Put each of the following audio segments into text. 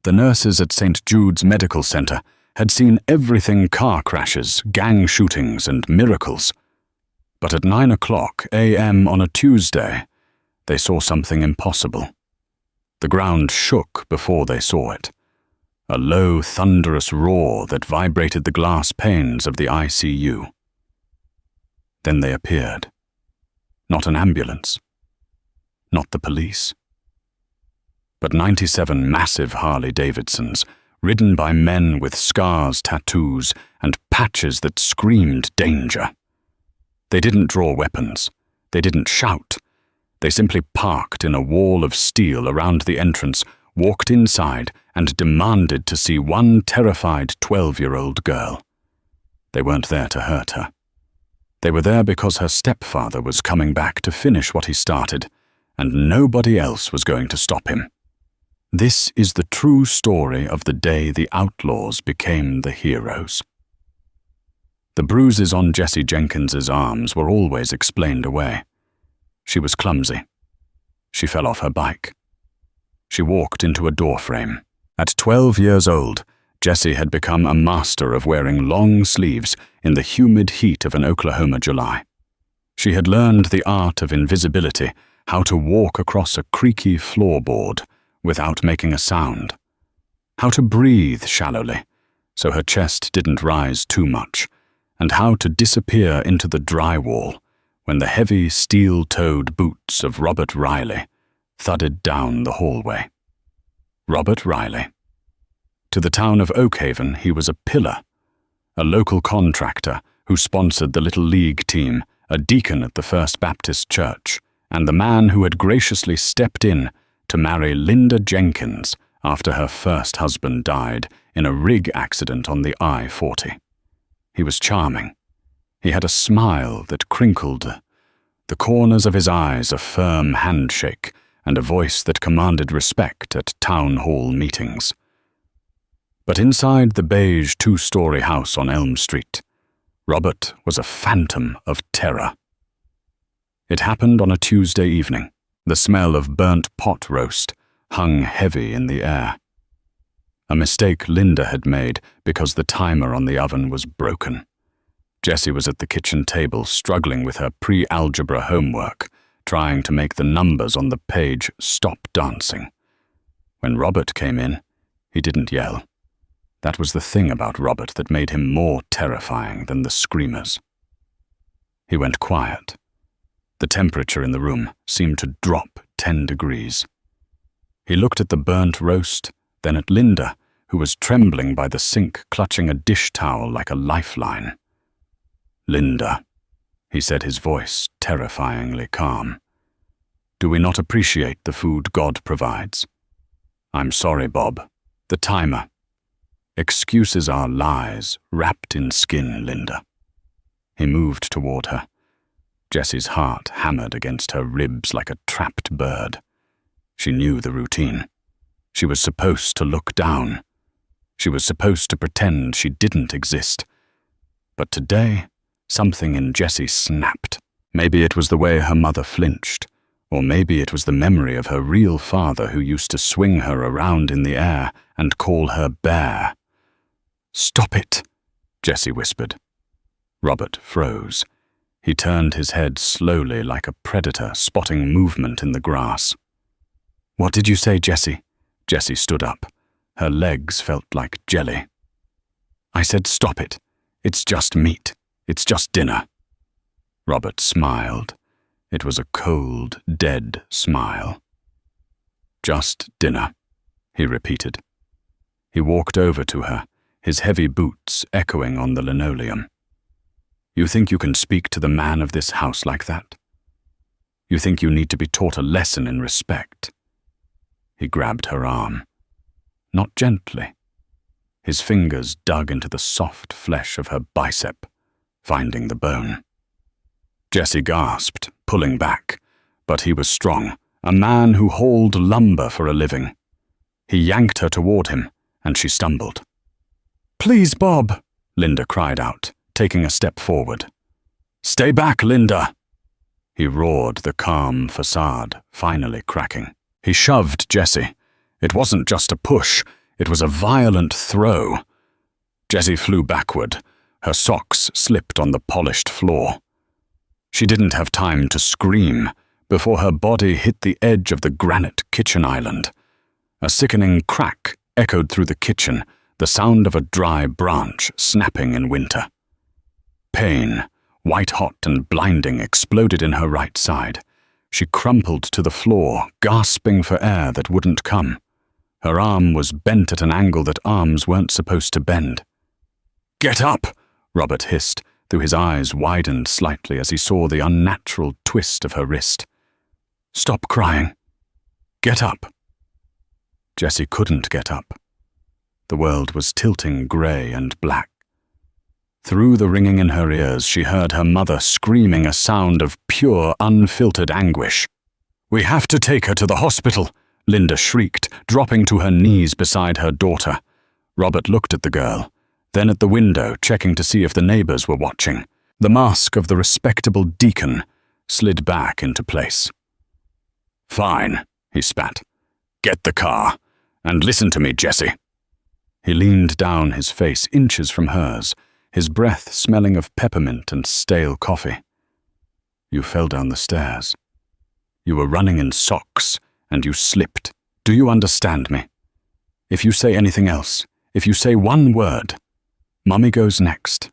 The nurses at St. Jude's Medical Center had seen everything: car crashes, gang shootings, and miracles. But at 9 a.m. on a Tuesday, they saw something impossible. The ground shook before they saw it. A low, thunderous roar that vibrated the glass panes of the ICU. Then they appeared. Not an ambulance. Not the police. But 97 massive Harley-Davidsons, ridden by men with scars, tattoos, and patches that screamed danger. They didn't draw weapons. They didn't shout. They simply parked in a wall of steel around the entrance, walked inside, and demanded to see one terrified 12-year-old girl. They weren't there to hurt her. They were there because her stepfather was coming back to finish what he started, and nobody else was going to stop him. This is the true story of the day the outlaws became the heroes. The bruises on Jessie Jenkins's arms were always explained away. She was clumsy. She fell off her bike. She walked into a doorframe. At 12 years old, Jessie had become a master of wearing long sleeves in the humid heat of an Oklahoma July. She had learned the art of invisibility, how to walk across a creaky floorboard without making a sound, how to breathe shallowly so her chest didn't rise too much, and how to disappear into the drywall when the heavy steel-toed boots of Robert Riley thudded down the hallway. Robert Riley. To the town of Oakhaven, he was a pillar, a local contractor who sponsored the Little League team, a deacon at the First Baptist Church, and the man who had graciously stepped in to marry Linda Jenkins after her first husband died in a rig accident on the I-40. He was charming. He had a smile that crinkled, the corners of his eyes a firm handshake, and a voice that commanded respect at town hall meetings. But inside the beige two-story house on Elm Street, Robert was a phantom of terror. It happened on a Tuesday evening. The smell of burnt pot roast hung heavy in the air. A mistake Linda had made because the timer on the oven was broken. Jessie was at the kitchen table struggling with her pre-algebra homework, trying to make the numbers on the page stop dancing. When Robert came in, he didn't yell. That was the thing about Robert that made him more terrifying than the screamers. He went quiet. The temperature in the room seemed to drop 10 degrees. He looked at the burnt roast, then at Linda, who was trembling by the sink, clutching a dish towel like a lifeline. "Linda," he said, his voice terrifyingly calm. "Do we not appreciate the food God provides?" "I'm sorry, Bob. The timer." "Excuses are lies wrapped in skin, Linda." He moved toward her. Jessie's heart hammered against her ribs like a trapped bird. She knew the routine. She was supposed to look down. She was supposed to pretend she didn't exist. But today, something in Jessie snapped. Maybe it was the way her mother flinched, or maybe it was the memory of her real father who used to swing her around in the air and call her bear. "Stop it," Jessie whispered. Robert froze. He turned his head slowly like a predator spotting movement in the grass. "What did you say, Jessie?" Jessie stood up. Her legs felt like jelly. "I said stop it. It's just meat. It's just dinner." Robert smiled. It was a cold, dead smile. "Just dinner," he repeated. He walked over to her, his heavy boots echoing on the linoleum. "You think you can speak to the man of this house like that? You think you need to be taught a lesson in respect?" He grabbed her arm. Not gently. His fingers dug into the soft flesh of her bicep, finding the bone. Jessie gasped, pulling back, but he was strong, a man who hauled lumber for a living. He yanked her toward him, and she stumbled. "Please, Bob," Linda cried out, taking a step forward. "Stay back, Linda!" He roared, the calm facade finally cracking. He shoved Jessie. It wasn't just a push, It was a violent throw. Jessie flew backward. Her socks slipped on the polished floor. She didn't have time to scream before her body hit the edge of the granite kitchen island. A sickening crack echoed through the kitchen, the sound of a dry branch snapping in winter. Pain, white-hot and blinding, exploded in her right side. She crumpled to the floor, gasping for air that wouldn't come. Her arm was bent at an angle that arms weren't supposed to bend. "Get up!" Robert hissed, though his eyes widened slightly as he saw the unnatural twist of her wrist. "Stop crying. Get up." Jessie couldn't get up. The world was tilting grey and black. Through the ringing in her ears, she heard her mother screaming a sound of pure, unfiltered anguish. "We have to take her to the hospital," Linda shrieked, dropping to her knees beside her daughter. Robert looked at the girl, then at the window, checking to see if the neighbors were watching. The mask of the respectable deacon slid back into place. "Fine," he spat. "Get the car. And listen to me, Jessie." He leaned down, his face inches from hers, his breath smelling of peppermint and stale coffee. "You fell down the stairs. You were running in socks, and you slipped. Do you understand me? If you say anything else, if you say one word, Mummy goes next,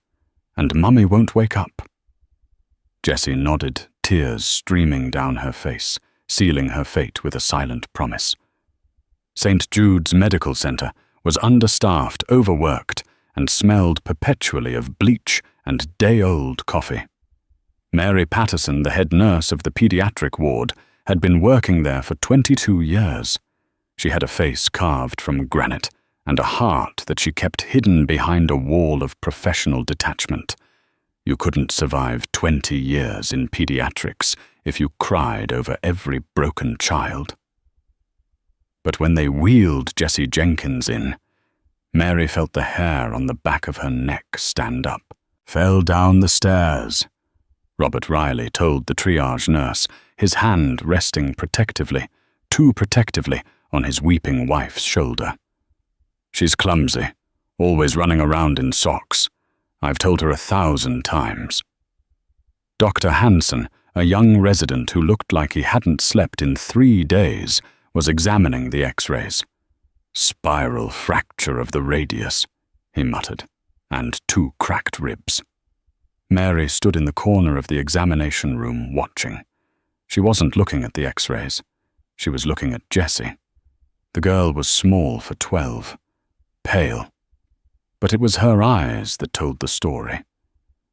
and Mummy won't wake up." Jessie nodded, tears streaming down her face, sealing her fate with a silent promise. St. Jude's Medical Center was understaffed, overworked, and smelled perpetually of bleach and day-old coffee. Mary Patterson, the head nurse of the pediatric ward, had been working there for 22 years. She had a face carved from granite and a heart that she kept hidden behind a wall of professional detachment. You couldn't survive 20 years in pediatrics if you cried over every broken child. But when they wheeled Jessie Jenkins in, Mary felt the hair on the back of her neck stand up. "Fell down the stairs," Robert Riley told the triage nurse, his hand resting protectively, too protectively, on his weeping wife's shoulder. "She's clumsy, always running around in socks. I've told her 1,000 times." Dr. Hansen, a young resident who looked like he hadn't slept in 3 days, was examining the x-rays. "Spiral fracture of the radius," he muttered, "and 2 cracked ribs." Mary stood in the corner of the examination room watching. She wasn't looking at the x-rays. She was looking at Jessie. The girl was small for 12, pale. But it was her eyes that told the story.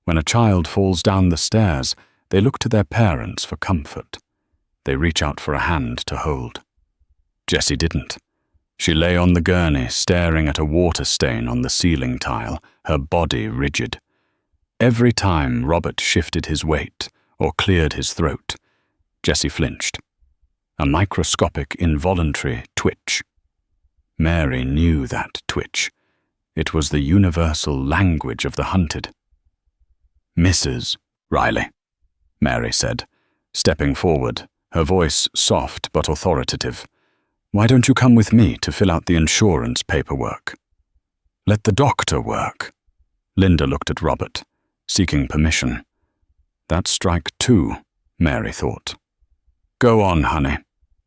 When a child falls down the stairs, they look to their parents for comfort. They reach out for a hand to hold. Jessie didn't. She lay on the gurney, staring at a water stain on the ceiling tile, her body rigid. Every time Robert shifted his weight or cleared his throat, Jessie flinched. A microscopic, involuntary twitch. Mary knew that twitch. It was the universal language of the hunted. "Mrs. Riley," Mary said, stepping forward, her voice soft but authoritative. "Why don't you come with me to fill out the insurance paperwork?" "Let the doctor work." Linda looked at Robert, seeking permission. That's strike 2, Mary thought. "Go on, honey,"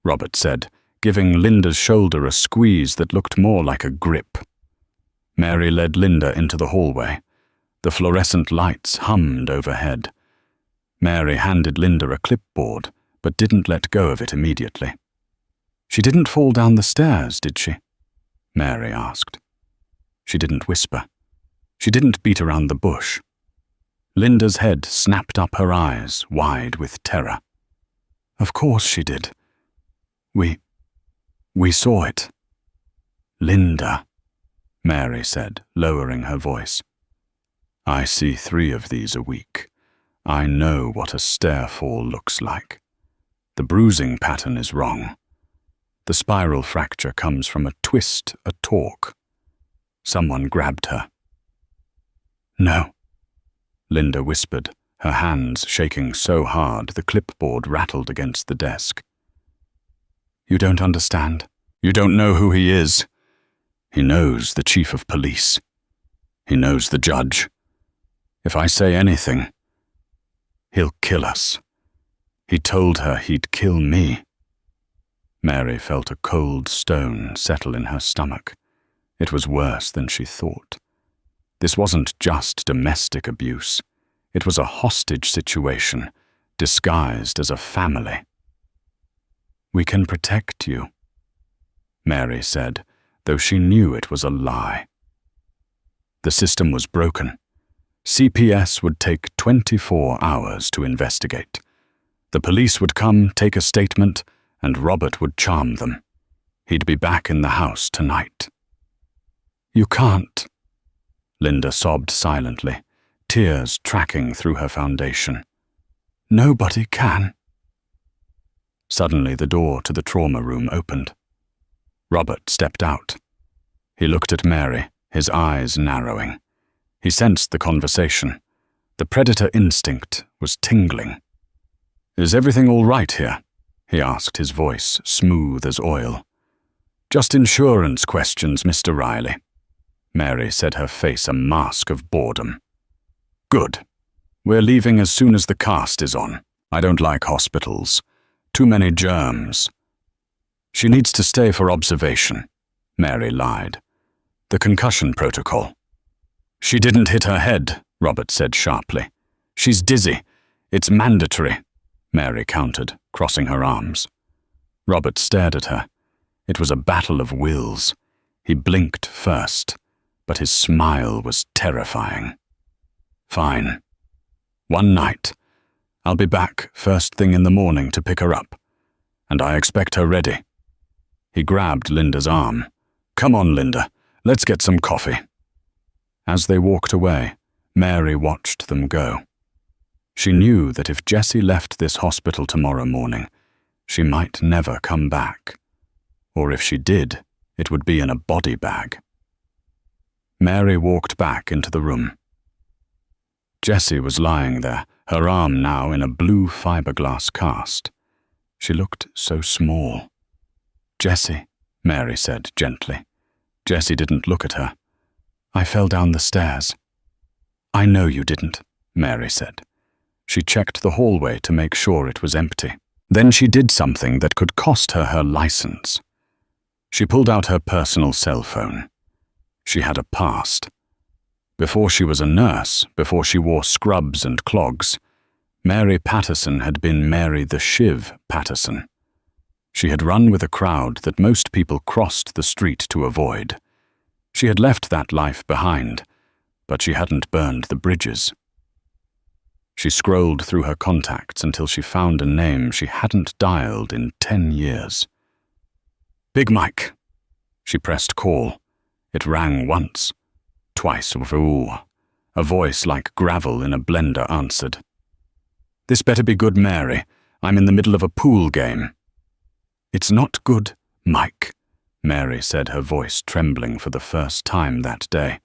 Robert said, giving Linda's shoulder a squeeze that looked more like a grip. Mary led Linda into the hallway. The fluorescent lights hummed overhead. Mary handed Linda a clipboard, but didn't let go of it immediately. "She didn't fall down the stairs, did she?" Mary asked. She didn't whisper. She didn't beat around the bush. Linda's head snapped up, her eyes wide with terror. "Of course she did. We saw it." "Linda," Mary said, lowering her voice. "I see 3 of these a week. I know what a stair fall looks like. The bruising pattern is wrong. The spiral fracture comes from a twist, a torque. Someone grabbed her." "No," Linda whispered, her hands shaking so hard the clipboard rattled against the desk. "You don't understand. You don't know who he is. He knows the chief of police. He knows the judge. If I say anything, he'll kill us. He told her he'd kill me." Mary felt a cold stone settle in her stomach. It was worse than she thought. This wasn't just domestic abuse. It was a hostage situation, disguised as a family. "We can protect you," Mary said, though she knew it was a lie. The system was broken. CPS would take 24 hours to investigate. The police would come, take a statement, and Robert would charm them. He'd be back in the house tonight. "You can't," Linda sobbed silently, tears tracking through her foundation. "Nobody can." Suddenly the door to the trauma room opened. Robert stepped out. He looked at Mary, his eyes narrowing. He sensed the conversation. The predator instinct was tingling. "Is everything all right here?" he asked, his voice smooth as oil. "Just insurance questions, Mr. Riley." Mary said, her face a mask of boredom. "Good. We're leaving as soon as the cast is on. I don't like hospitals. Too many germs." "She needs to stay for observation," Mary lied. "The concussion protocol." "She didn't hit her head," Robert said sharply. "She's dizzy. It's mandatory," Mary countered, crossing her arms. Robert stared at her. It was a battle of wills. He blinked first, but his smile was terrifying. "Fine. One night. I'll be back first thing in the morning to pick her up. And I expect her ready." He grabbed Linda's arm. "Come on, Linda. Let's get some coffee." As they walked away, Mary watched them go. She knew that if Jessie left this hospital tomorrow morning, she might never come back. Or if she did, it would be in a body bag. Mary walked back into the room. Jessie was lying there, her arm now in a blue fiberglass cast. She looked so small. "Jessie," Mary said gently. Jessie didn't look at her. "I fell down the stairs." "I know you didn't," Mary said. She checked the hallway to make sure it was empty. Then she did something that could cost her her license. She pulled out her personal cell phone. She had a past. Before she was a nurse, before she wore scrubs and clogs, Mary Patterson had been Mary the Shiv Patterson. She had run with a crowd that most people crossed the street to avoid. She had left that life behind, but she hadn't burned the bridges. She scrolled through her contacts until she found a name she hadn't dialed in 10 years. "Big Mike." She pressed call. It rang once, twice, ooh. A voice like gravel in a blender answered. "This better be good, Mary. I'm in the middle of a pool game." "It's not good, Mike," Mary said, her voice trembling for the first time that day.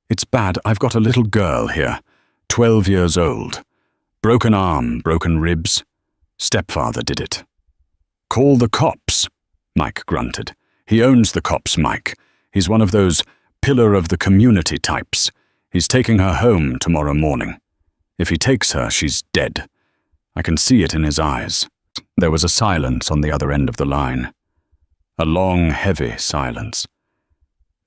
"It's bad. I've got a little girl here, 12 years old. Broken arm, broken ribs. Stepfather did it." "Call the cops," Mike grunted. "He owns the cops, Mike. He's one of those pillar of the community types. He's taking her home tomorrow morning. If he takes her, she's dead. I can see it in his eyes." There was a silence on the other end of the line. A long, heavy silence.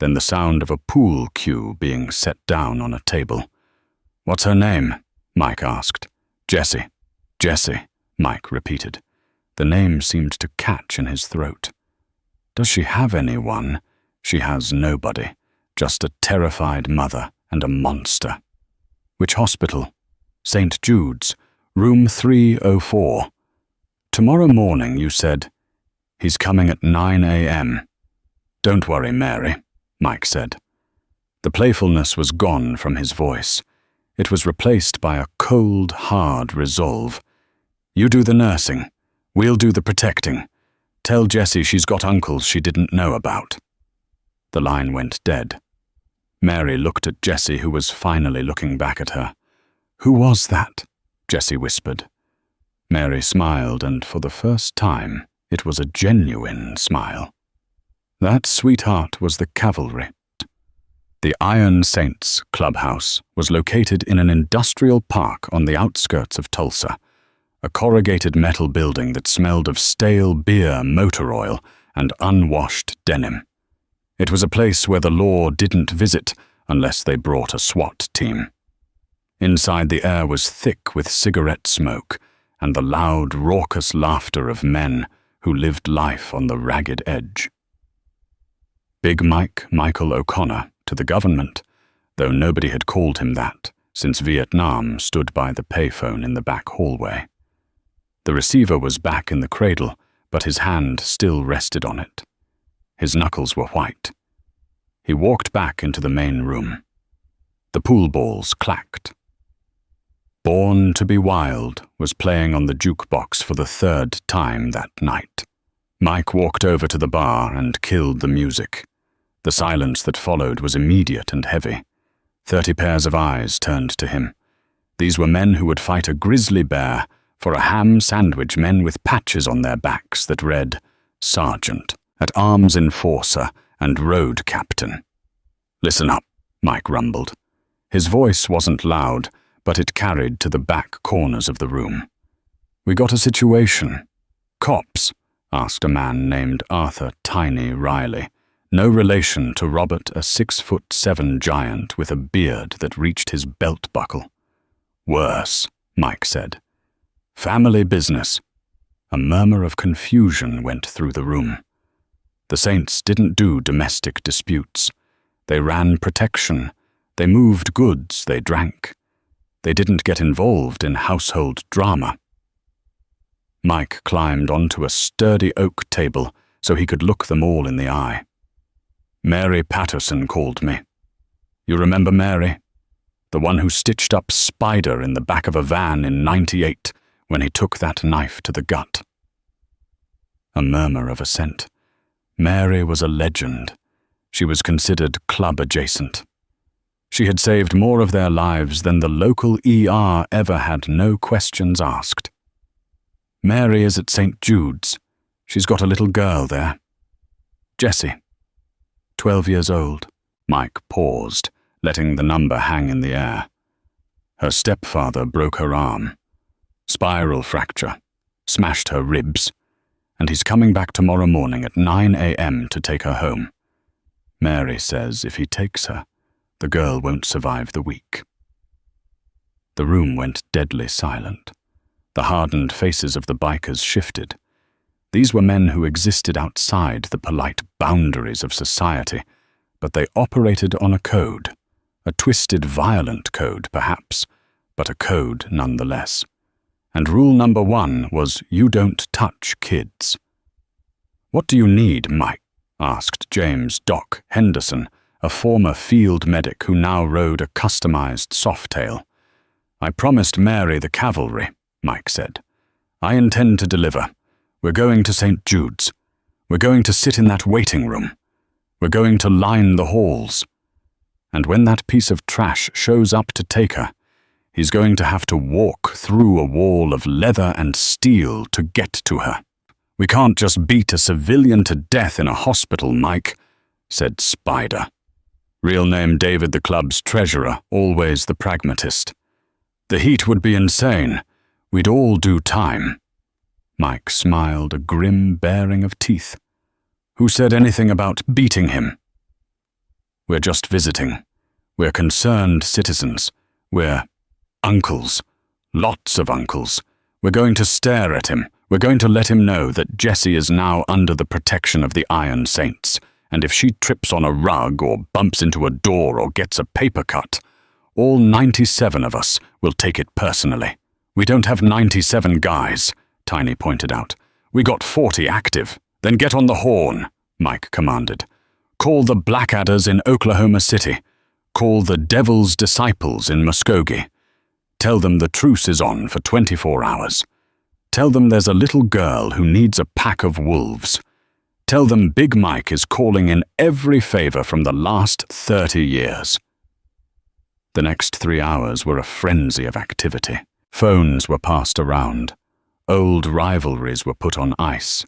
Then the sound of a pool cue being set down on a table. "What's her name?" Mike asked. "Jessie." "Jessie," Mike repeated. The name seemed to catch in his throat. "Does she have anyone?" "She has nobody. Just a terrified mother and a monster." "Which hospital?" "St. Jude's, room 304. Tomorrow morning, you said." "He's coming at 9 a.m. "Don't worry, Mary," Mike said. The playfulness was gone from his voice. It was replaced by a cold, hard resolve. "You do the nursing. We'll do the protecting. Tell Jessie she's got uncles she didn't know about." The line went dead. Mary looked at Jessie, who was finally looking back at her. "Who was that?" Jessie whispered. Mary smiled, and for the first time, it was a genuine smile. That sweetheart was the cavalry. The Iron Saints clubhouse was located in an industrial park on the outskirts of Tulsa, a corrugated metal building that smelled of stale beer, motor oil, and unwashed denim. It was a place where the law didn't visit unless they brought a SWAT team. Inside, the air was thick with cigarette smoke and the loud, raucous laughter of men who lived life on the ragged edge. Big Mike Michael O'Connor to the government, though nobody had called him that since Vietnam, stood by the payphone in the back hallway. The receiver was back in the cradle, but his hand still rested on it. His knuckles were white. He walked back into the main room. The pool balls clacked. Born to be Wild was playing on the jukebox for the third time that night. Mike walked over to the bar and killed the music. The silence that followed was immediate and heavy. 30 pairs of eyes turned to him. These were men who would fight a grizzly bear for a ham sandwich, men with patches on their backs that read Sergeant, at Arms Enforcer, and Road Captain. "Listen up," Mike rumbled. His voice wasn't loud, but it carried to the back corners of the room. "We got a situation." "Cops?" asked a man named Arthur Tiny Riley, no relation to Robert, a 6'7" giant with a beard that reached his belt buckle. "Worse," Mike said. "Family business." A murmur of confusion went through the room. The Saints didn't do domestic disputes. They ran protection. They moved goods. They drank. They didn't get involved in household drama. Mike climbed onto a sturdy oak table so he could look them all in the eye. "Mary Patterson called me. You remember Mary? The one who stitched up Spider in the back of a van in '98 when he took that knife to the gut." A murmur of assent. Mary was a legend. She was considered club adjacent. She had saved more of their lives than the local ER ever had, no questions asked. "Mary is at St. Jude's. She's got a little girl there. Jessie. 12 years old." Mike paused, letting the number hang in the air. "Her stepfather broke her arm. Spiral fracture. Smashed her ribs. And he's coming back tomorrow morning at 9 a.m. to take her home. Mary says if he takes her, the girl won't survive the week." The room went deadly silent. The hardened faces of the bikers shifted. These were men who existed outside the polite boundaries of society, but they operated on a code. A twisted, violent code, perhaps, but a code nonetheless. And rule number 1 was you don't touch kids. "What do you need, Mike?" asked James Doc Henderson, a former field medic who now rode a customized Softail. "I promised Mary the cavalry," Mike said. "I intend to deliver. We're going to St. Jude's. We're going to sit in that waiting room. We're going to line the halls. And when that piece of trash shows up to take her, he's going to have to walk through a wall of leather and steel to get to her. We can't just beat a civilian to death in a hospital, Mike," said Spider. Real name David, the club's treasurer, always the pragmatist. "The heat would be insane. We'd all do time." Mike smiled, a grim baring of teeth. "Who said anything about beating him?" "We're just visiting. We're concerned citizens. We're uncles. Lots of uncles. We're going to stare at him. We're going to let him know that Jessie is now under the protection of the Iron Saints, and if she trips on a rug or bumps into a door or gets a paper cut, all 97 of us will take it personally. We don't have 97 guys," Tiny pointed out. "We got 40 active. Then get on the horn," Mike commanded. "Call the Blackadders in Oklahoma City. Call the Devil's Disciples in Muskogee. Tell them the truce is on for 24 hours. Tell them there's a little girl who needs a pack of wolves. Tell them Big Mike is calling in every favor from the last 30 years. The next 3 hours were a frenzy of activity. Phones were passed around. Old rivalries were put on ice.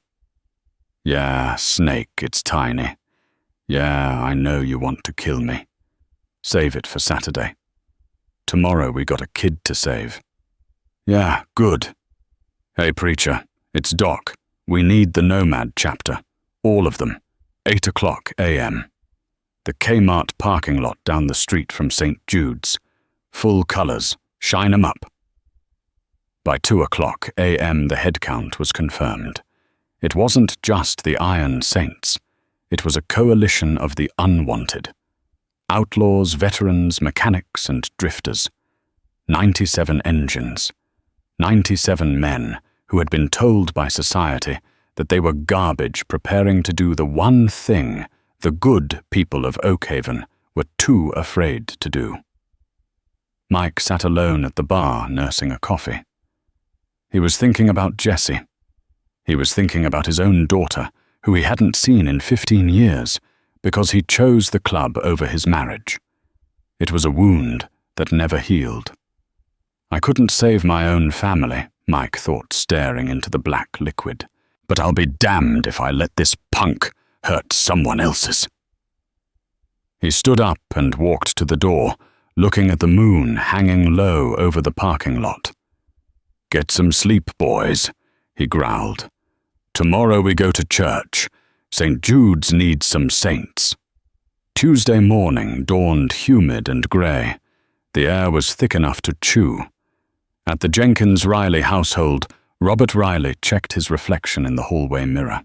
"Yeah, Snake, it's Tiny," Yeah, I know you want to kill me. Save it for Saturday. Tomorrow we got a kid to save. Yeah, good. Hey, preacher, it's Doc. We need the Nomad chapter. All of them. 8:00 a.m. The Kmart parking lot down the street from St. Jude's. Full colors. Shine 'em up. By 2:00 a.m. the head count was confirmed. It wasn't just the Iron Saints. It was a coalition of the unwanted. Outlaws, veterans, mechanics, and drifters. 97 engines. 97 men who had been told by society that they were garbage preparing to do the one thing the good people of Oakhaven were too afraid to do. Mike sat alone at the bar nursing a coffee. He was thinking about Jessie. He was thinking about his own daughter, who he hadn't seen in 15 years, because he chose the club over his marriage. It was a wound that never healed. I couldn't save my own family, Mike thought, staring into the black liquid. But I'll be damned if I let this punk hurt someone else's. He stood up and walked to the door, looking at the moon hanging low over the parking lot. Get some sleep, boys, he growled. Tomorrow we go to church. St. Jude's needs some saints. Tuesday morning dawned humid and grey. The air was thick enough to chew. At the Jenkins-Riley household, Robert Riley checked his reflection in the hallway mirror.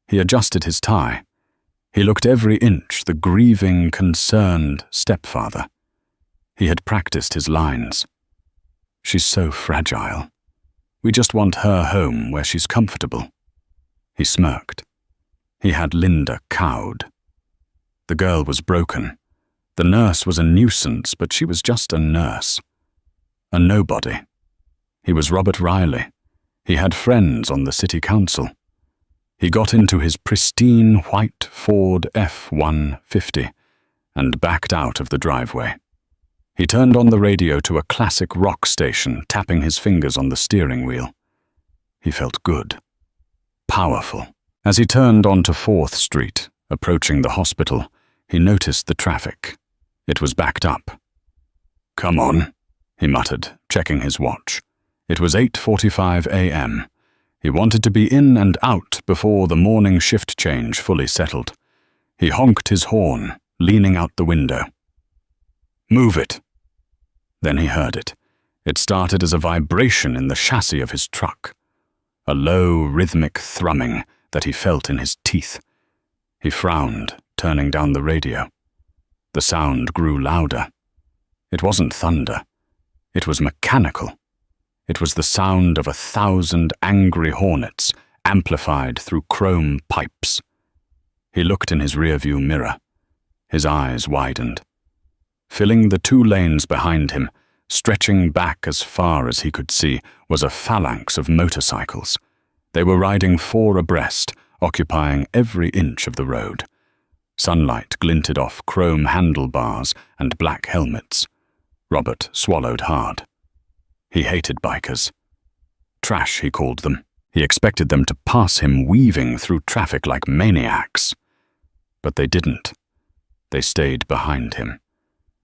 He adjusted his tie. He looked every inch the grieving, concerned stepfather. He had practiced his lines. She's so fragile. We just want her home where she's comfortable. He smirked. He had Linda cowed. The girl was broken. The nurse was a nuisance, but she was just a nurse. A nobody. He was Robert Riley. He had friends on the city council. He got into his pristine white Ford F-150 and backed out of the driveway. He turned on the radio to a classic rock station, tapping his fingers on the steering wheel. He felt good. Powerful. As he turned onto 4th Street, approaching the hospital, he noticed the traffic. It was backed up. Come on, he muttered, checking his watch. It was 8:45 a.m. He wanted to be in and out before the morning shift change fully settled. He honked his horn, leaning out the window. Move it. Then he heard it. It started as a vibration in the chassis of his truck. A low, rhythmic thrumming that he felt in his teeth. He frowned, turning down the radio. The sound grew louder. It wasn't thunder. It was mechanical. It was the sound of 1,000 angry hornets, amplified through chrome pipes. He looked in his rearview mirror. His eyes widened. Filling the 2 lanes behind him, stretching back as far as he could see, was a phalanx of motorcycles. They were riding 4 abreast, occupying every inch of the road. Sunlight glinted off chrome handlebars and black helmets. Robert swallowed hard. He hated bikers. Trash, he called them. He expected them to pass him weaving through traffic like maniacs. But they didn't. They stayed behind him.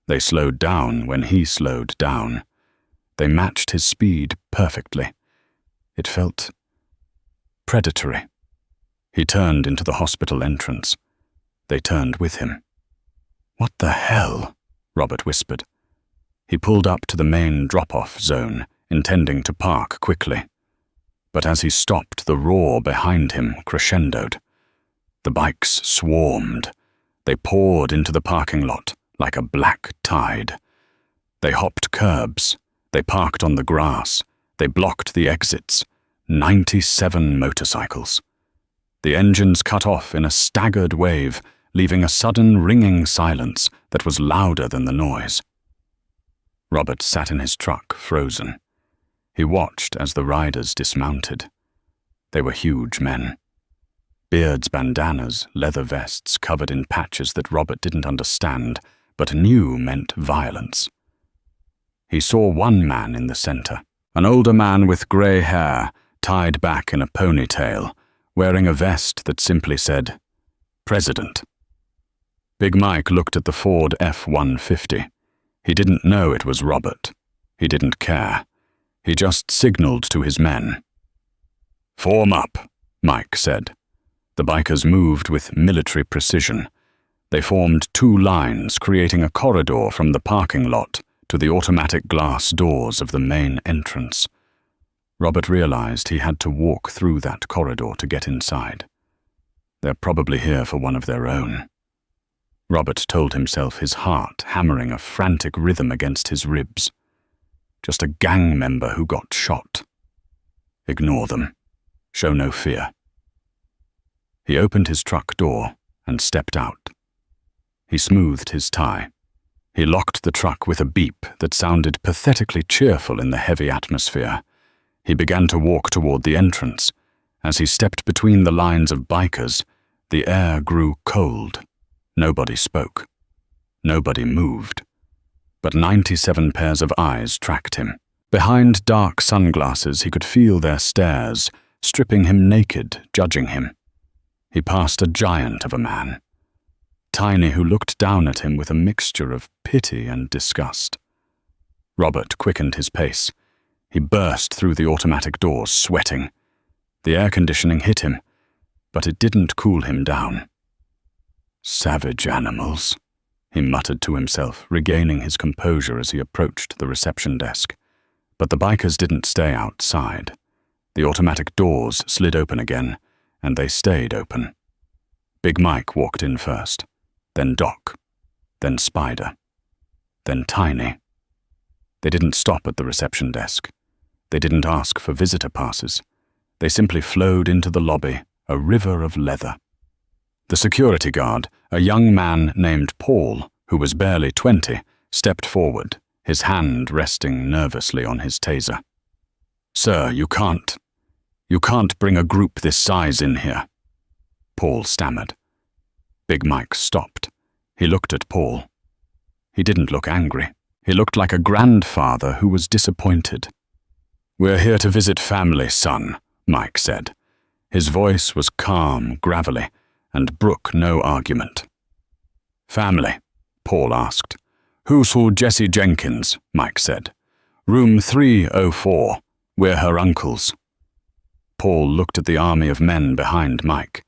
They slowed down when he slowed down. They matched his speed perfectly. It felt predatory. He turned into the hospital entrance. They turned with him. What the hell? Robert whispered. He pulled up to the main drop-off zone, intending to park quickly. But as he stopped, the roar behind him crescendoed. The bikes swarmed. They poured into the parking lot like a black tide. They hopped curbs. They parked on the grass. They blocked the exits. 97 motorcycles. The engines cut off in a staggered wave, leaving a sudden ringing silence that was louder than the noise. Robert sat in his truck, frozen. He watched as the riders dismounted. They were huge men. Beards, bandanas, leather vests covered in patches that Robert didn't understand, but knew meant violence. He saw one man in the center, an older man with grey hair, tied back in a ponytail, wearing a vest that simply said, President. Big Mike looked at the Ford F-150. He didn't know it was Robert. He didn't care. He just signaled to his men. "Form up," Mike said. The bikers moved with military precision. They formed 2 lines, creating a corridor from the parking lot to the automatic glass doors of the main entrance. Robert realized he had to walk through that corridor to get inside. They're probably here for one of their own. Robert told himself, his heart hammering a frantic rhythm against his ribs. Just a gang member who got shot. Ignore them. Show no fear. He opened his truck door and stepped out. He smoothed his tie. He locked the truck with a beep that sounded pathetically cheerful in the heavy atmosphere. He began to walk toward the entrance. As he stepped between the lines of bikers, the air grew cold. Nobody spoke. Nobody moved. But 97 pairs of eyes tracked him. Behind dark sunglasses, he could feel their stares, stripping him naked, judging him. He passed a giant of a man. Tiny, who looked down at him with a mixture of pity and disgust. Robert quickened his pace. He burst through the automatic doors, sweating. The air conditioning hit him, but it didn't cool him down. "Savage animals," he muttered to himself, regaining his composure as he approached the reception desk. But the bikers didn't stay outside. The automatic doors slid open again, and they stayed open. Big Mike walked in first, then Doc, then Spider, then Tiny. They didn't stop at the reception desk. They didn't ask for visitor passes. They simply flowed into the lobby, a river of leather. The security guard, a young man named Paul, who was barely 20, stepped forward, his hand resting nervously on his taser. "Sir, you can't bring a group this size in here," Paul stammered. Big Mike stopped. He looked at Paul. He didn't look angry. He looked like a grandfather who was disappointed. "We're here to visit family, son," Mike said. His voice was calm, gravelly, and brooked no argument. "Family?" Paul asked. "Who saw Jessie Jenkins?" Mike said. "Room 304. We're her uncles." Paul looked at the army of men behind Mike.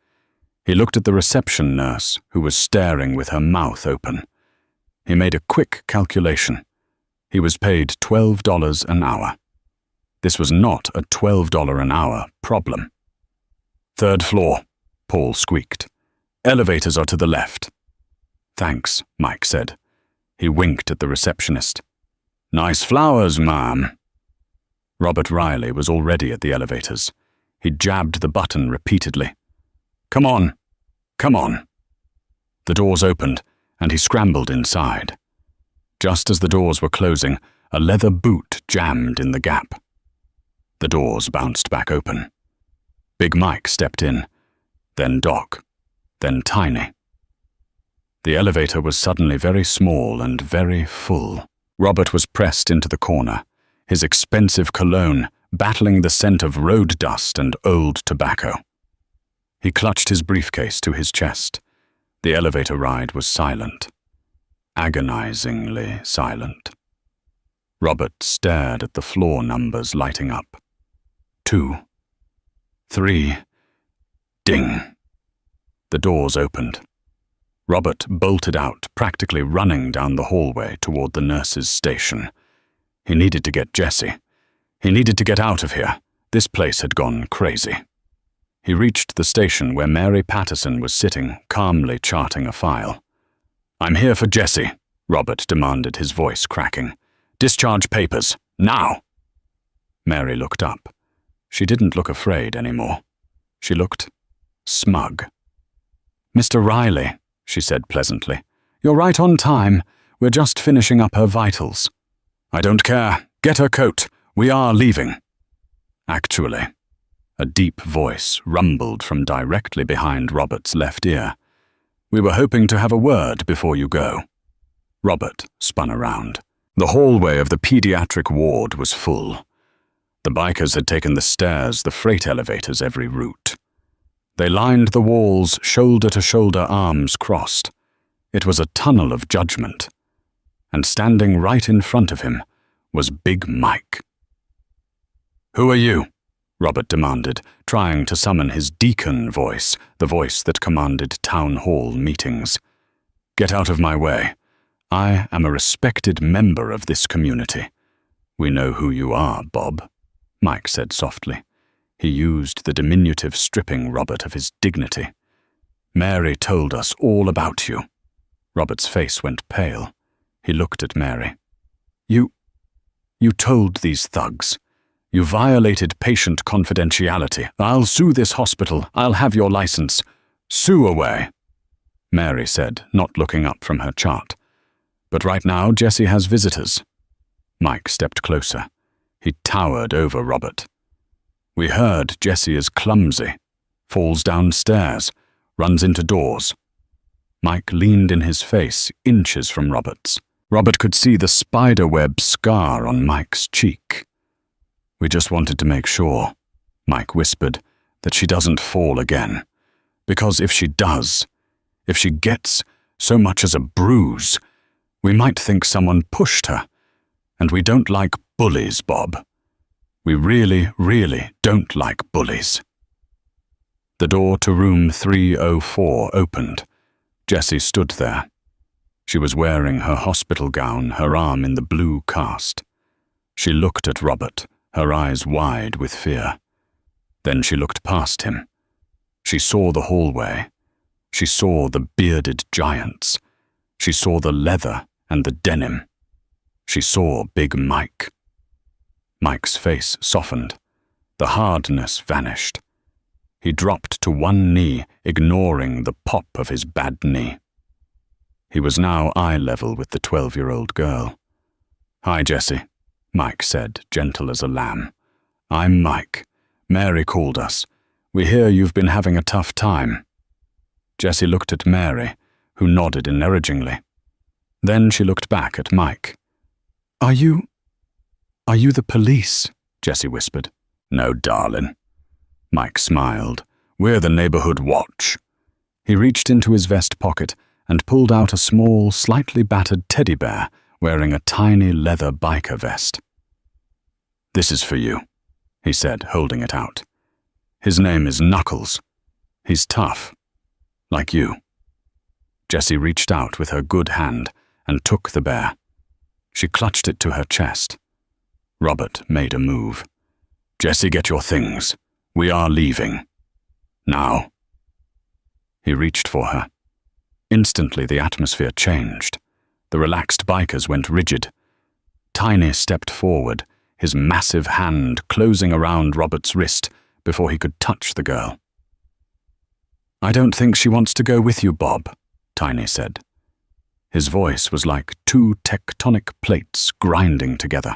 He looked at the reception nurse, who was staring with her mouth open. He made a quick calculation. He was paid $12 an hour. This was not a $12 an hour problem. "Third floor," Paul squeaked. "Elevators are to the left." "Thanks," Mike said. He winked at the receptionist. "Nice flowers, ma'am." Robert Riley was already at the elevators. He jabbed the button repeatedly. "Come on, come on." The doors opened, and he scrambled inside. Just as the doors were closing, a leather boot jammed in the gap. The doors bounced back open. Big Mike stepped in, then Doc, then Tiny. The elevator was suddenly very small and very full. Robert was pressed into the corner, his expensive cologne battling the scent of road dust and old tobacco. He clutched his briefcase to his chest. The elevator ride was silent. Agonizingly silent. Robert stared at the floor numbers lighting up. 2, 3, ding. The doors opened. Robert bolted out, practically running down the hallway toward the nurse's station. He needed to get Jessie. He needed to get out of here. This place had gone crazy. He reached the station where Mary Patterson was sitting, calmly charting a file. "I'm here for Jessie," Robert demanded, his voice cracking. "Discharge papers, now!" Mary looked up. She didn't look afraid anymore. She looked smug. "Mr. Riley," she said pleasantly, "you're right on time. We're just finishing up her vitals." "I don't care. Get her coat. We are leaving." Actually, a deep voice rumbled from directly behind Robert's left ear. "We were hoping to have a word before you go." Robert spun around. The hallway of the pediatric ward was full. The bikers had taken the stairs, the freight elevators, every route. They lined the walls, shoulder to shoulder, arms crossed. It was a tunnel of judgment. And standing right in front of him was Big Mike. "Who are you?" Robert demanded, trying to summon his deacon voice, the voice that commanded town hall meetings. "Get out of my way. I am a respected member of this community." "We know who you are, Bob," Mike said softly. He used the diminutive, stripping Robert of his dignity. "Mary told us all about you." Robert's face went pale. He looked at Mary. You told these thugs. You violated patient confidentiality. I'll sue this hospital. I'll have your license." "Sue away," Mary said, not looking up from her chart. "But right now, Jesse has visitors." Mike stepped closer. He towered over Robert. "We heard Jesse is clumsy, falls downstairs, runs into doors." Mike leaned in his face, inches from Robert's. Robert could see the spiderweb scar on Mike's cheek. "We just wanted to make sure," Mike whispered, "that she doesn't fall again. Because if she does, if she gets so much as a bruise, we might think someone pushed her. And we don't like bullies, Bob. We really, really don't like bullies." The door to room 304 opened. Jessie stood there. She was wearing her hospital gown, her arm in the blue cast. She looked at Robert, her eyes wide with fear. Then she looked past him. She saw the hallway. She saw the bearded giants. She saw the leather and the denim. She saw Big Mike. Mike's face softened. The hardness vanished. He dropped to one knee, ignoring the pop of his bad knee. He was now eye level with the 12-year-old girl. "Hi, Jessie," Mike said, gentle as a lamb. "I'm Mike. Mary called us. We hear you've been having a tough time." Jessie looked at Mary, who nodded encouragingly. Then she looked back at Mike. Are you the police?" Jessie whispered. "No, darling." Mike smiled. "We're the neighborhood watch." He reached into his vest pocket and pulled out a small, slightly battered teddy bear wearing a tiny leather biker vest. "This is for you," he said, holding it out. "His name is Knuckles. He's tough, like you." Jessie reached out with her good hand and took the bear. She clutched it to her chest. Robert made a move. "Jessie, get your things. We are leaving. Now." He reached for her. Instantly, the atmosphere changed. The relaxed bikers went rigid. Tiny stepped forward, his massive hand closing around Robert's wrist before he could touch the girl. "I don't think she wants to go with you, Bob," Tiny said. His voice was like two tectonic plates grinding together.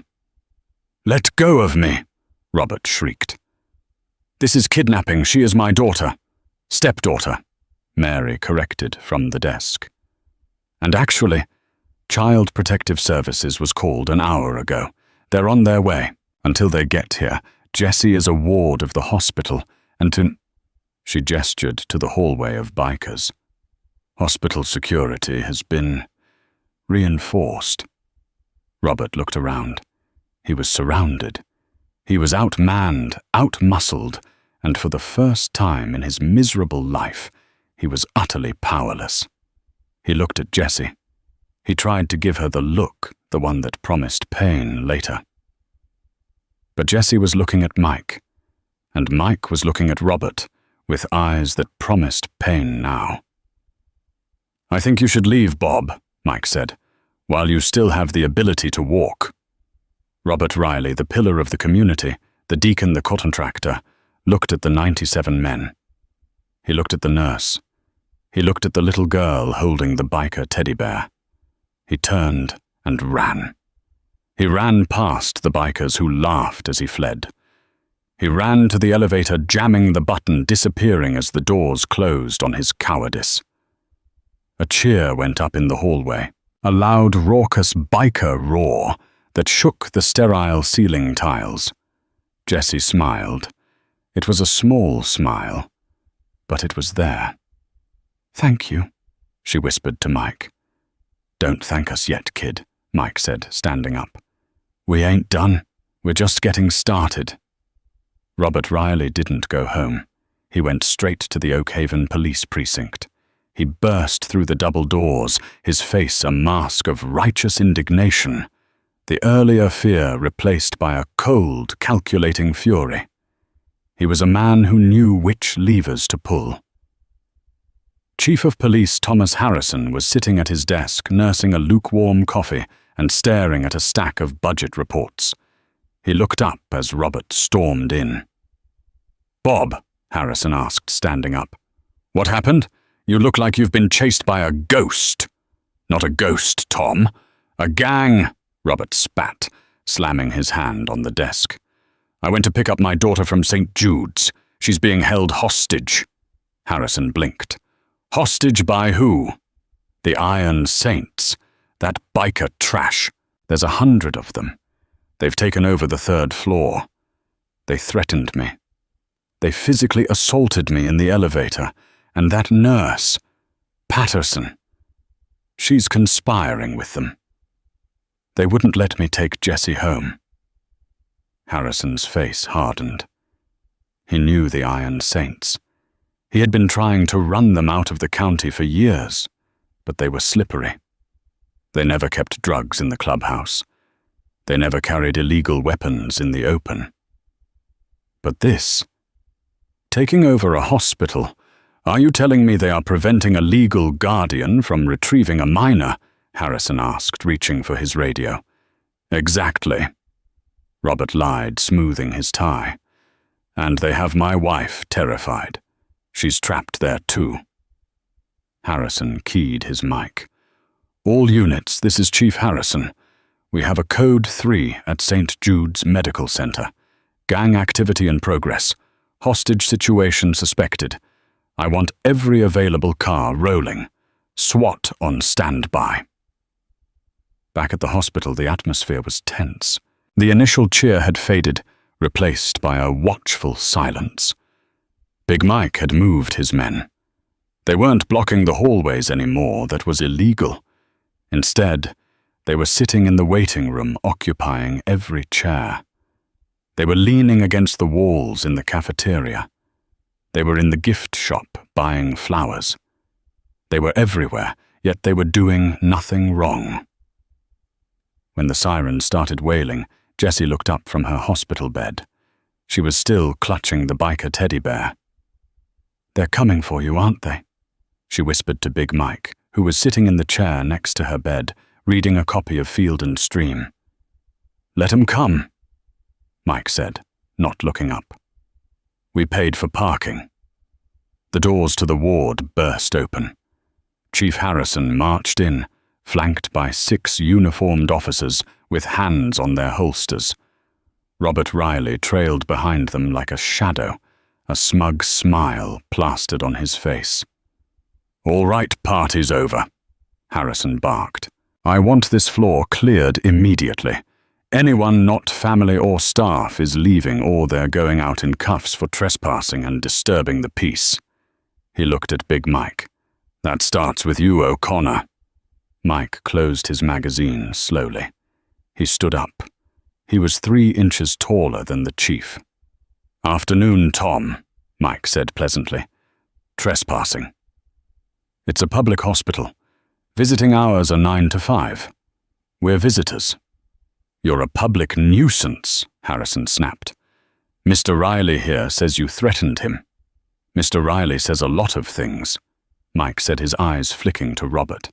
"Let go of me!" Robert shrieked. "This is kidnapping. She is my daughter. Stepdaughter," Mary corrected from the desk. "And actually, Child Protective Services was called an hour ago. They're on their way. Until they get here, Jessie is a ward of the hospital, and to—" She gestured to the hallway of bikers. "Hospital security has been reinforced." Robert looked around. He was surrounded. He was outmanned, outmuscled, and for the first time in his miserable life, he was utterly powerless. He looked at Jessie. He tried to give her the look, the one that promised pain later. But Jessie was looking at Mike, and Mike was looking at Robert with eyes that promised pain now. "I think you should leave, Bob," Mike said, "while you still have the ability to walk." Robert Riley, the pillar of the community, the deacon, the contractor, looked at the 97 men. He looked at the nurse. He looked at the little girl holding the biker teddy bear. He turned and ran. He ran past the bikers who laughed as he fled. He ran to the elevator, jamming the button, disappearing as the doors closed on his cowardice. A cheer went up in the hallway, a loud, raucous biker roar that shook the sterile ceiling tiles. Jessie smiled. It was a small smile, but it was there. "Thank you," she whispered to Mike. "Don't thank us yet, kid," Mike said, standing up. "We ain't done. We're just getting started." Robert Riley didn't go home. He went straight to the Oakhaven police precinct. He burst through the double doors, his face a mask of righteous indignation, the earlier fear replaced by a cold, calculating fury. He was a man who knew which levers to pull. Chief of Police Thomas Harrison was sitting at his desk nursing a lukewarm coffee and staring at a stack of budget reports. He looked up as Robert stormed in. "Bob," Harrison asked, standing up. "What happened? You look like you've been chased by a ghost." "Not a ghost, Tom. A gang," Robert spat, slamming his hand on the desk. "I went to pick up my daughter from St. Jude's. She's being held hostage." Harrison blinked. "Hostage by who?" "The Iron Saints. That biker trash. There's 100 of them. They've taken over the 3rd floor. They threatened me. They physically assaulted me in the elevator, and that nurse, Patterson, she's conspiring with them. They wouldn't let me take Jessie home." Harrison's face hardened. He knew the Iron Saints. He had been trying to run them out of the county for years, but they were slippery. They never kept drugs in the clubhouse. They never carried illegal weapons in the open. But this, taking over a hospital, are you telling me they are preventing a legal guardian from retrieving a minor? Harrison asked, reaching for his radio. Exactly. Robert lied, smoothing his tie. And they have my wife terrified. She's trapped there too. Harrison keyed his mic. All units, this is Chief Harrison. We have a Code 3 at St. Jude's Medical Center. Gang activity in progress. Hostage situation suspected. I want every available car rolling. SWAT on standby. Back at the hospital, the atmosphere was tense. The initial cheer had faded, replaced by a watchful silence. Big Mike had moved his men. They weren't blocking the hallways anymore. That was illegal. Instead, they were sitting in the waiting room, occupying every chair. They were leaning against the walls in the cafeteria. They were in the gift shop, buying flowers. They were everywhere, yet they were doing nothing wrong. When the siren started wailing, Jessie looked up from her hospital bed. She was still clutching the biker teddy bear. "They're coming for you, aren't they?" she whispered to Big Mike, who was sitting in the chair next to her bed, reading a copy of Field and Stream. "Let 'em come," Mike said, not looking up. "We paid for parking." The doors to the ward burst open. Chief Harrison marched in, flanked by 6 uniformed officers with hands on their holsters. Robert Riley trailed behind them like a shadow, a smug smile plastered on his face. "All right, party's over," Harrison barked. "I want this floor cleared immediately. Anyone not family or staff is leaving, or they're going out in cuffs for trespassing and disturbing the peace." He looked at Big Mike. "That starts with you, O'Connor." Mike closed his magazine slowly. He stood up. He was 3 inches taller than the chief. "Afternoon, Tom," Mike said pleasantly. "Trespassing." "It's a public hospital. Visiting hours are 9 to 5. We're visitors." "You're a public nuisance," Harrison snapped. "Mr. Riley here says you threatened him." "Mr. Riley says a lot of things," Mike said, his eyes flicking to Robert.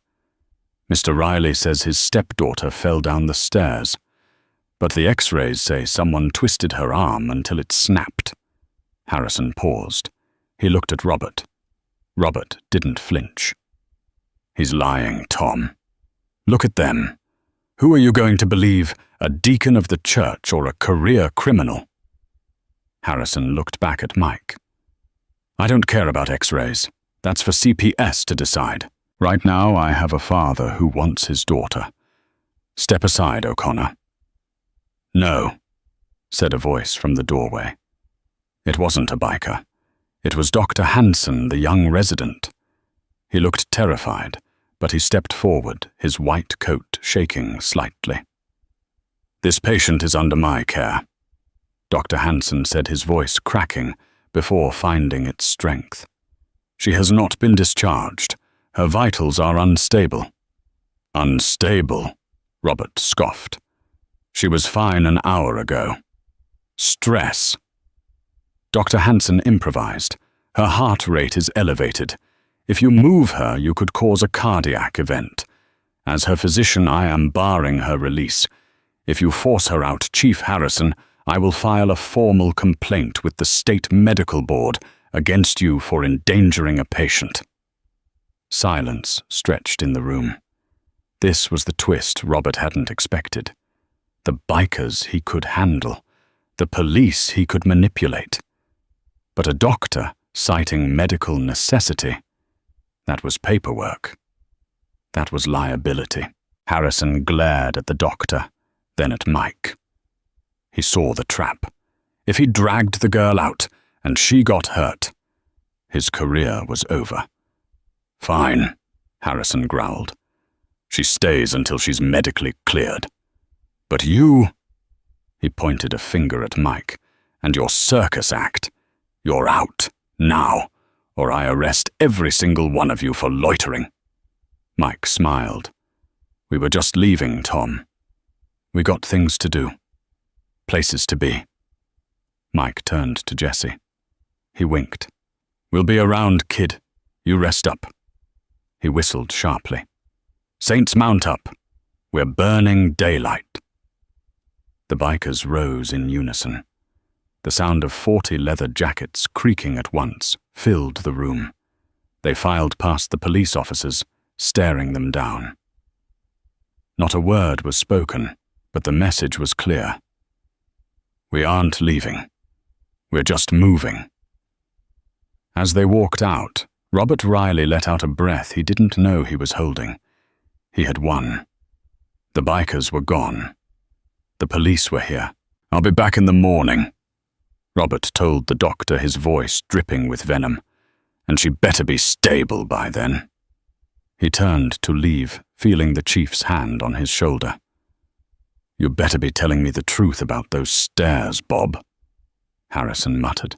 "Mr. Riley says his stepdaughter fell down the stairs, but the x-rays say someone twisted her arm until it snapped." Harrison paused. He looked at Robert. Robert didn't flinch. "He's lying, Tom. Look at them. Who are you going to believe, a deacon of the church or a career criminal?" Harrison looked back at Mike. "I don't care about x-rays. That's for CPS to decide. Right now I have a father who wants his daughter. Step aside, O'Connor." "No," said a voice from the doorway. It wasn't a biker. It was Dr. Hanson, the young resident. He looked terrified, but he stepped forward, his white coat shaking slightly. "This patient is under my care," Dr. Hansen said, his voice cracking before finding its strength. "She has not been discharged. Her vitals are unstable." "Unstable?" Robert scoffed. "She was fine an hour ago." "Stress." Dr. Hansen improvised. "Her heart rate is elevated. If you move her, you could cause a cardiac event. As her physician, I am barring her release. If you force her out, Chief Harrison, I will file a formal complaint with the State Medical Board against you for endangering a patient." Silence stretched in the room. This was the twist Robert hadn't expected. The bikers he could handle. The police he could manipulate. But a doctor citing medical necessity, that was paperwork. That was liability. Harrison glared at the doctor, then at Mike. He saw the trap. If he dragged the girl out and she got hurt, his career was over. "Fine," Harrison growled. "She stays until she's medically cleared. But you," he pointed a finger at Mike, "and your circus act, you're out, now, or I arrest every single one of you for loitering." Mike smiled. "We were just leaving, Tom. We got things to do. Places to be." Mike turned to Jesse. He winked. "We'll be around, kid. You rest up." He whistled sharply. "Saints, mount up. We're burning daylight." The bikers rose in unison. The sound of 40 leather jackets creaking at once filled the room. They filed past the police officers, staring them down. Not a word was spoken, but the message was clear. "We aren't leaving. We're just moving." As they walked out, Robert Riley let out a breath he didn't know he was holding. He had won. The bikers were gone. The police were here. "I'll be back in the morning," Robert told the doctor, his voice dripping with venom. "And she better be stable by then." He turned to leave, feeling the chief's hand on his shoulder. "You better be telling me the truth about those stairs, Bob," Harrison muttered.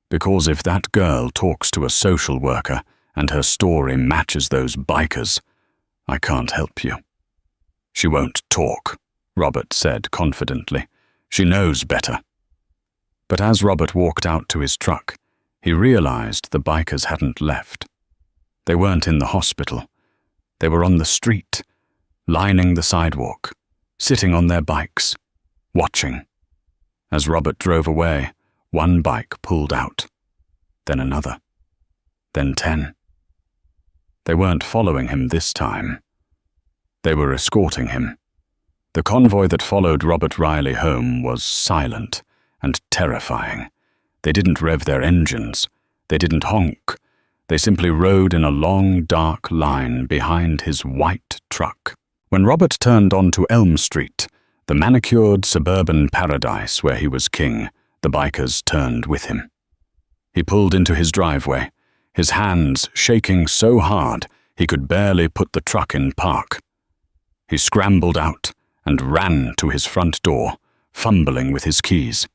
"Because if that girl talks to a social worker and her story matches those bikers, I can't help you." "She won't talk," Robert said confidently. "She knows better." But as Robert walked out to his truck, he realized the bikers hadn't left. They weren't in the hospital. They were on the street, lining the sidewalk, sitting on their bikes, watching. As Robert drove away, one bike pulled out, then another, then 10. They weren't following him this time. They were escorting him. The convoy that followed Robert Riley home was silent and terrifying. They didn't rev their engines. They didn't honk. They simply rode in a long, dark line behind his white truck. When Robert turned onto Elm Street, the manicured suburban paradise where he was king, the bikers turned with him. He pulled into his driveway, his hands shaking so hard he could barely put the truck in park. He scrambled out and ran to his front door, fumbling with his keys.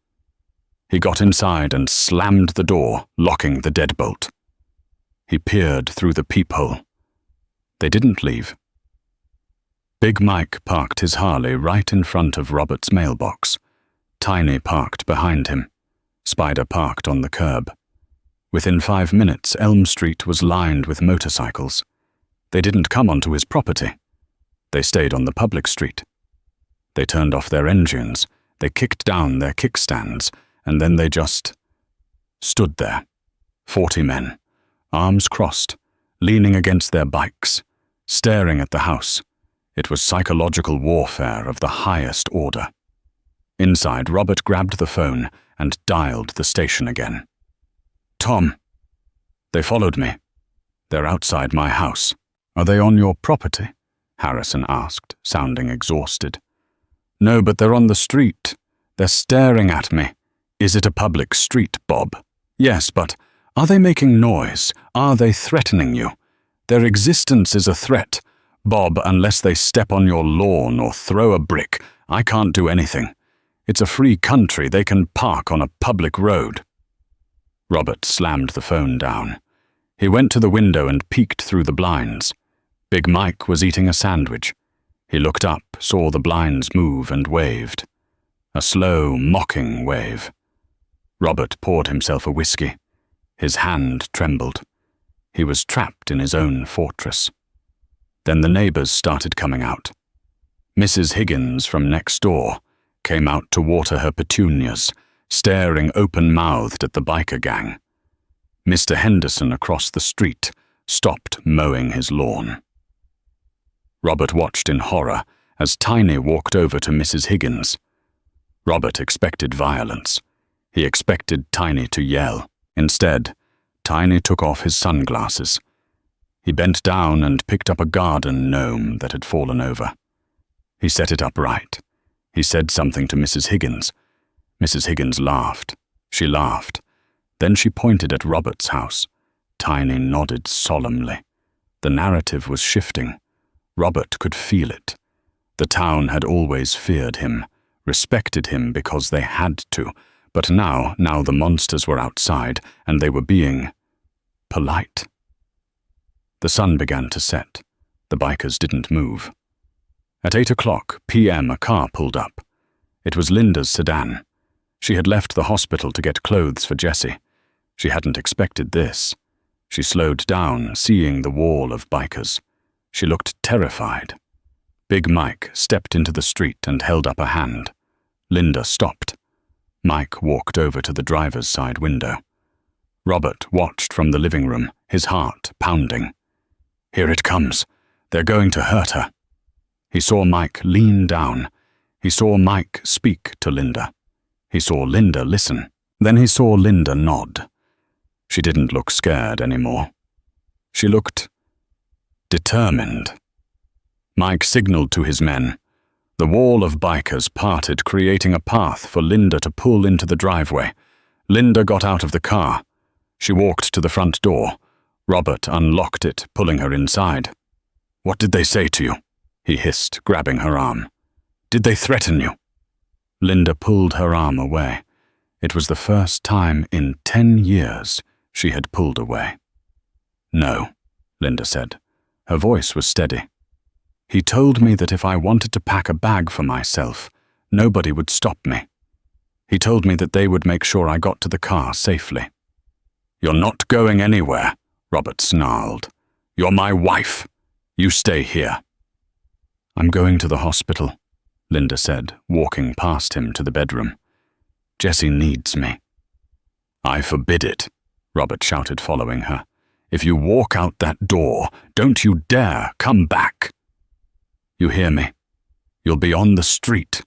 He got inside and slammed the door, locking the deadbolt. He peered through the peephole. They didn't leave. Big Mike parked his Harley right in front of Robert's mailbox. Tiny parked behind him. Spider parked on the curb. Within 5 minutes, Elm Street was lined with motorcycles. They didn't come onto his property. They stayed on the public street. They turned off their engines. They kicked down their kickstands, and then they just stood there. 40 men, arms crossed, leaning against their bikes, staring at the house. It was psychological warfare of the highest order. Inside, Robert grabbed the phone and dialed the station again. "Tom, they followed me. They're outside my house." "Are they on your property?" Harrison asked, sounding exhausted. "No, but they're on the street. They're staring at me." "Is it a public street, Bob?" "Yes, but are they making noise? Are they threatening you?" Their existence is a threat. Bob, unless they step on your lawn or throw a brick, I can't do anything. It's a free country. They can park on a public road." Robert slammed the phone down. He went to the window and peeked through the blinds. Big Mike was eating a sandwich. He looked up, saw the blinds move, and waved. A slow, mocking wave. Robert poured himself a whiskey. His hand trembled. He was trapped in his own fortress. Then the neighbors started coming out. Mrs. Higgins from next door came out to water her petunias, staring open-mouthed at the biker gang. Mr. Henderson across the street stopped mowing his lawn. Robert watched in horror as Tiny walked over to Mrs. Higgins. Robert expected violence. He expected Tiny to yell. Instead, Tiny took off his sunglasses. He bent down and picked up a garden gnome that had fallen over. He set it upright. He said something to Mrs. Higgins. Mrs. Higgins laughed. She laughed. Then she pointed at Robert's house. Tiny nodded solemnly. The narrative was shifting. Robert could feel it. The town had always feared him, respected him because they had to, but now the monsters were outside, and they were being polite. The sun began to set. The bikers didn't move. At 8:00 p.m. a car pulled up. It was Linda's sedan. She had left the hospital to get clothes for Jessie. She hadn't expected this. She slowed down, seeing the wall of bikers. She looked terrified. Big Mike stepped into the street and held up a hand. Linda stopped. Mike walked over to the driver's side window. Robert watched from the living room, his heart pounding. Here it comes. They're going to hurt her. He saw Mike lean down. He saw Mike speak to Linda. He saw Linda listen. Then he saw Linda nod. She didn't look scared anymore. She looked determined. Mike signaled to his men. The wall of bikers parted, creating a path for Linda to pull into the driveway. Linda got out of the car. She walked to the front door. Robert unlocked it, pulling her inside. "What did they say to you?" he hissed, grabbing her arm. "Did they threaten you?" Linda pulled her arm away. It was the first time in 10 years she had pulled away. "No," Linda said. Her voice was steady. "He told me that if I wanted to pack a bag for myself, nobody would stop me. He told me that they would make sure I got to the car safely." "You're not going anywhere," Robert snarled. "You're my wife. You stay here." "I'm going to the hospital," Linda said, walking past him to the bedroom. "Jessie needs me." "I forbid it," Robert shouted, following her. "If you walk out that door, don't you dare come back. You hear me? You'll be on the street."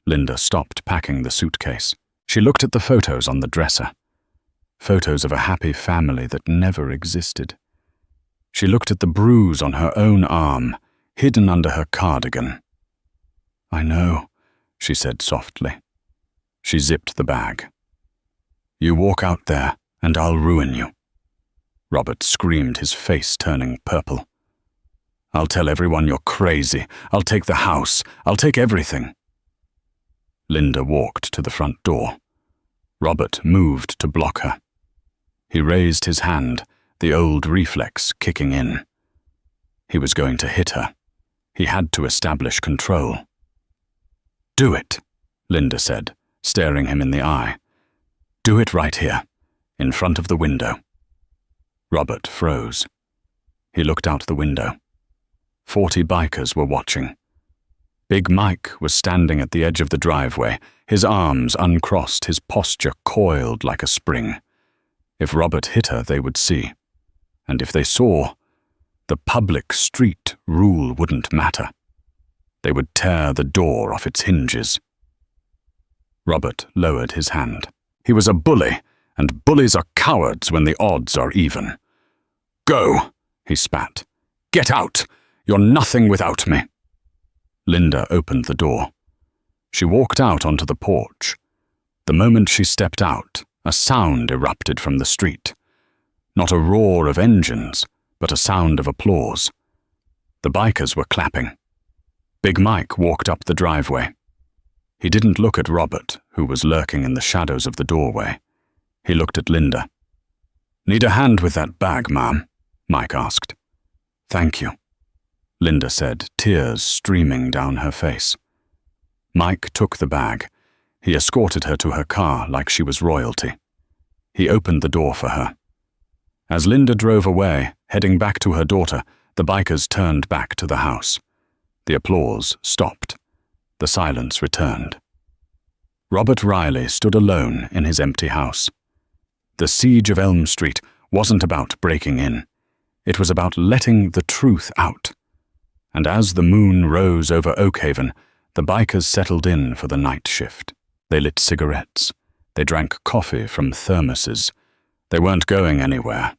Linda stopped packing the suitcase. She looked at the photos on the dresser. Photos of a happy family that never existed. She looked at the bruise on her own arm, hidden under her cardigan. "I know," she said softly. She zipped the bag. "You walk out there, and I'll ruin you." Robert screamed, his face turning purple. "I'll tell everyone you're crazy. I'll take the house. I'll take everything." Linda walked to the front door. Robert moved to block her. He raised his hand, the old reflex kicking in. He was going to hit her. He had to establish control. "Do it," Linda said, staring him in the eye. "Do it right here, in front of the window." Robert froze. He looked out the window. 40 bikers were watching. Big Mike was standing at the edge of the driveway, his arms uncrossed, his posture coiled like a spring. If Robert hit her, they would see. And if they saw, the public street rule wouldn't matter. They would tear the door off its hinges. Robert lowered his hand. He was a bully, and bullies are cowards when the odds are even. "Go," he spat. "Get out! You're nothing without me." Linda opened the door. She walked out onto the porch. The moment she stepped out, a sound erupted from the street. Not a roar of engines, but a sound of applause. The bikers were clapping. Big Mike walked up the driveway. He didn't look at Robert, who was lurking in the shadows of the doorway. He looked at Linda. "Need a hand with that bag, ma'am?" Mike asked. "Thank you," Linda said, tears streaming down her face. Mike took the bag. He escorted her to her car like she was royalty. He opened the door for her. As Linda drove away, heading back to her daughter, the bikers turned back to the house. The applause stopped. The silence returned. Robert Riley stood alone in his empty house. The siege of Elm Street wasn't about breaking in. It was about letting the truth out. And as the moon rose over Oakhaven, the bikers settled in for the night shift. They lit cigarettes. They drank coffee from thermoses. They weren't going anywhere.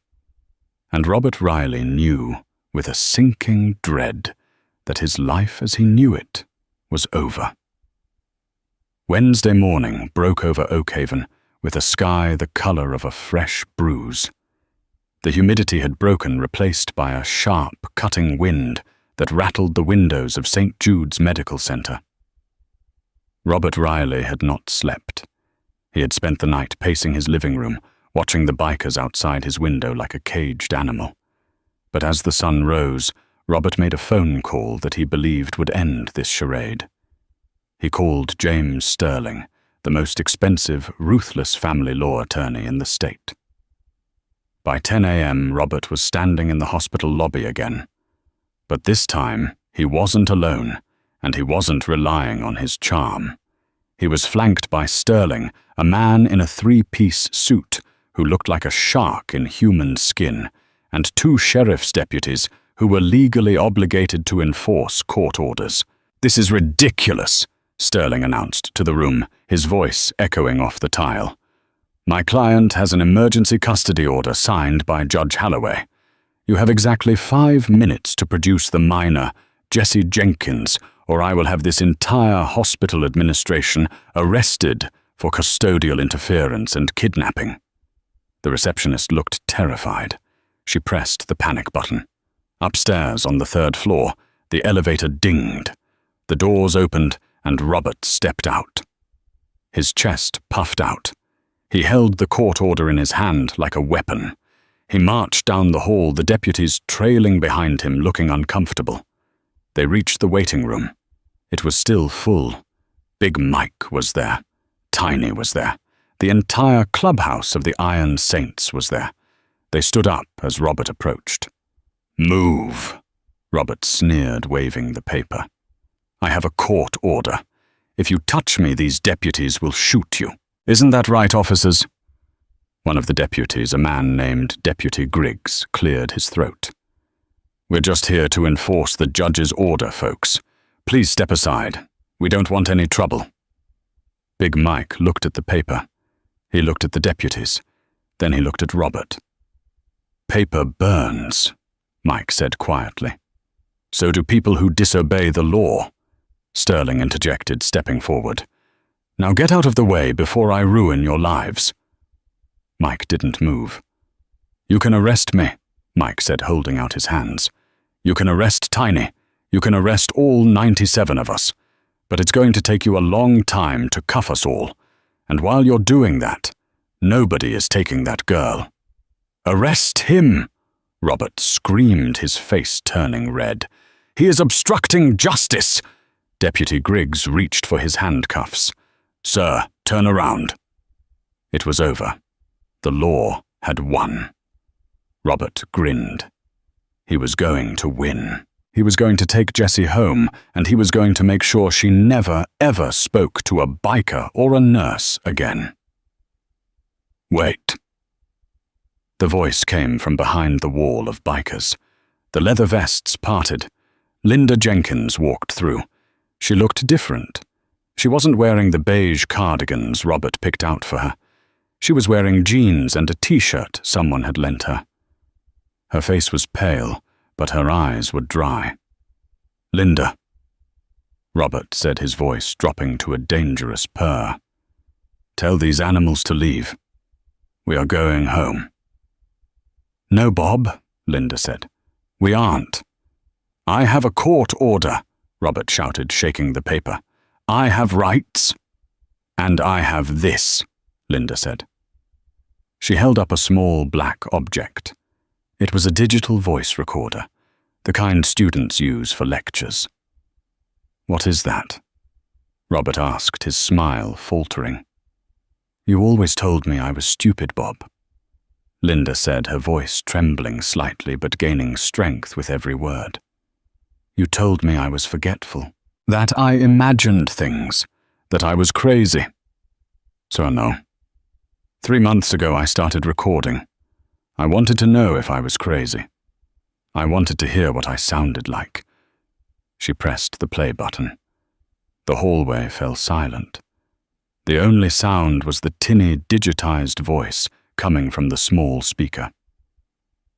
And Robert Riley knew, with a sinking dread, that his life as he knew it was over. Wednesday morning broke over Oakhaven with a sky the color of a fresh bruise. The humidity had broken, replaced by a sharp, cutting wind that rattled the windows of St. Jude's Medical Center. Robert Riley had not slept. He had spent the night pacing his living room, watching the bikers outside his window like a caged animal. But as the sun rose, Robert made a phone call that he believed would end this charade. He called James Sterling, the most expensive, ruthless family law attorney in the state. By 10 a.m., Robert was standing in the hospital lobby again. But this time, he wasn't alone, and he wasn't relying on his charm. He was flanked by Sterling, a man in a three-piece suit who looked like a shark in human skin, and two sheriff's deputies who were legally obligated to enforce court orders. "This is ridiculous," Sterling announced to the room, his voice echoing off the tile. "My client has an emergency custody order signed by Judge Holloway. You have exactly 5 minutes to produce the minor, Jesse Jenkins, or I will have this entire hospital administration arrested for custodial interference and kidnapping." The receptionist looked terrified. She pressed the panic button. Upstairs on the 3rd floor, the elevator dinged. The doors opened and Robert stepped out. His chest puffed out. He held the court order in his hand like a weapon. He marched down the hall, the deputies trailing behind him, looking uncomfortable. They reached the waiting room. It was still full. Big Mike was there. Tiny was there. The entire clubhouse of the Iron Saints was there. They stood up as Robert approached. "Move," Robert sneered, waving the paper. "I have a court order. If you touch me, these deputies will shoot you. Isn't that right, officers?" One of the deputies, a man named Deputy Griggs, cleared his throat. "We're just here to enforce the judge's order, folks. Please step aside. We don't want any trouble." Big Mike looked at the paper. He looked at the deputies. Then he looked at Robert. "Paper burns," Mike said quietly. "So do people who disobey the law," Sterling interjected, stepping forward. "Now get out of the way before I ruin your lives." Mike didn't move. "You can arrest me," Mike said, holding out his hands. "You can arrest Tiny. You can arrest all 97 of us. But it's going to take you a long time to cuff us all. And while you're doing that, nobody is taking that girl." "Arrest him!" Robert screamed, his face turning red. "He is obstructing justice!" Deputy Griggs reached for his handcuffs. "Sir, turn around." It was over. The law had won. Robert grinned. He was going to win. He was going to take Jessie home, and he was going to make sure she never, ever spoke to a biker or a nurse again. "Wait." The voice came from behind the wall of bikers. The leather vests parted. Linda Jenkins walked through. She looked different. She wasn't wearing the beige cardigans Robert picked out for her. She was wearing jeans and a t-shirt someone had lent her. Her face was pale, but her eyes were dry. "Linda," Robert said, his voice dropping to a dangerous purr. "Tell these animals to leave. We are going home." "No, Bob," Linda said. "We aren't." "I have a court order," Robert shouted, shaking the paper. "I have rights." "And I have this," Linda said. She held up a small black object. It was a digital voice recorder, the kind students use for lectures. "What is that?" Robert asked, his smile faltering. "You always told me I was stupid, Bob," Linda said, her voice trembling slightly but gaining strength with every word. "You told me I was forgetful, that I imagined things, that I was crazy. So no. 3 months ago I started recording. I wanted to know if I was crazy. I wanted to hear what I sounded like." She pressed the play button. The hallway fell silent. The only sound was the tinny, digitized voice coming from the small speaker.